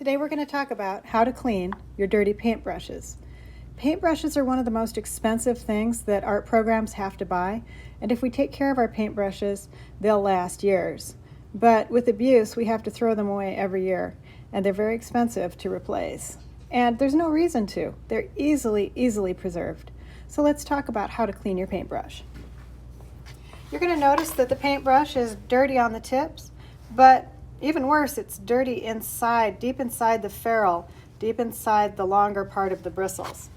Today we're going to talk about how to clean your dirty paintbrushes. Paintbrushes are one of the most expensive things that art programs have to buy, and if we take care of our paintbrushes, they'll last years. But with abuse, we have to throw them away every year, and they're very expensive to replace. And there's no reason to. They're easily preserved. So let's talk about how to clean your paintbrush. You're going to notice that the paintbrush is dirty on the tips, but even worse, it's dirty inside, deep inside the ferrule, deep inside the longer part of the bristles.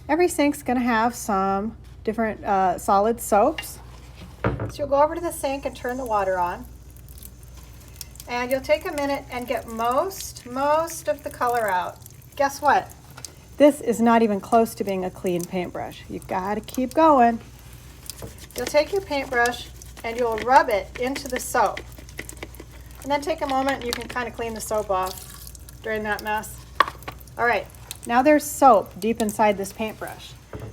Every sink's going to have some different solid soaps. So you'll go over to the sink and turn the water on. And you'll take a minute and get most of the color out. Guess what? This is not even close to being a clean paintbrush. You got to keep going. You'll take your paintbrush and you'll rub it into the soap. And then take a moment and you can kind of clean the soap off during that mess. All right, now there's soap deep inside this paintbrush.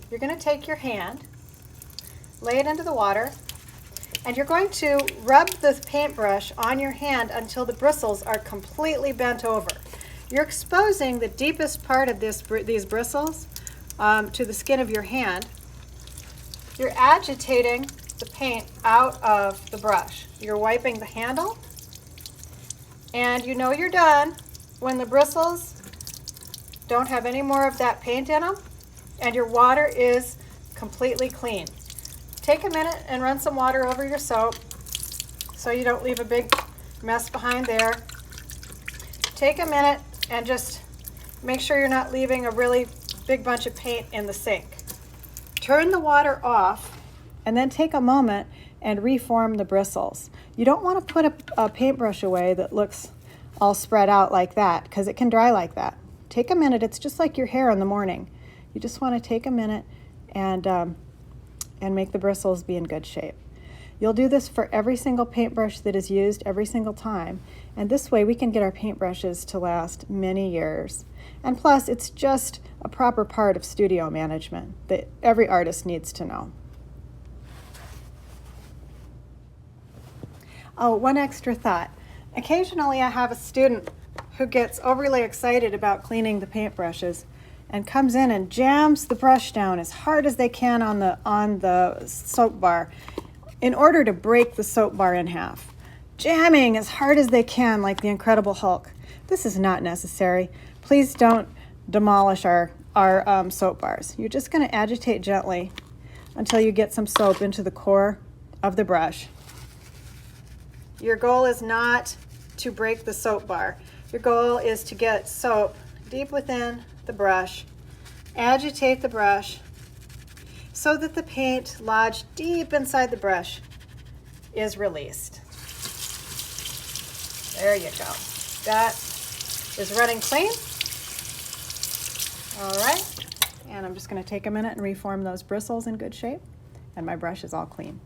You're going to take your hand, lay it into the water, and you're going to rub the paintbrush on your hand until the bristles are completely bent over. You're exposing the deepest part of these bristles to the skin of your hand. You're agitating the paint out of the brush. You're wiping the handle. And you know you're done when the bristles don't have any more of that paint in them and your water is completely clean. Take a minute and run some water over your soap so you don't leave a big mess behind there. Take a minute and just make sure you're not leaving a really big bunch of paint in the sink. Turn the water off and then take a moment and reform the bristles. You don't want to put a paintbrush away that looks all spread out like that because it can dry like that. Take a minute. It's just like your hair in the morning. You just want to take a minute and make the bristles be in good shape. You'll do this for every single paintbrush that is used every single time, and this way we can get our paintbrushes to last many years. And plus, it's just a proper part of studio management that every artist needs to know. Oh, one extra thought. Occasionally I have a student who gets overly excited about cleaning the paintbrushes and comes in and jams the brush down as hard as they can on the soap bar in order to break the soap bar in half. Jamming as hard as they can like the Incredible Hulk. This is not necessary. Please don't demolish our soap bars. You're just going to agitate gently until you get some soap into the core of the brush. Your goal is not to break the soap bar. Your goal is to get soap deep within the brush. Agitate the brush so that the paint lodged deep inside the brush is released. There you go. That is running clean. All right. And I'm just going to take a minute and reform those bristles in good shape. And my brush is all clean.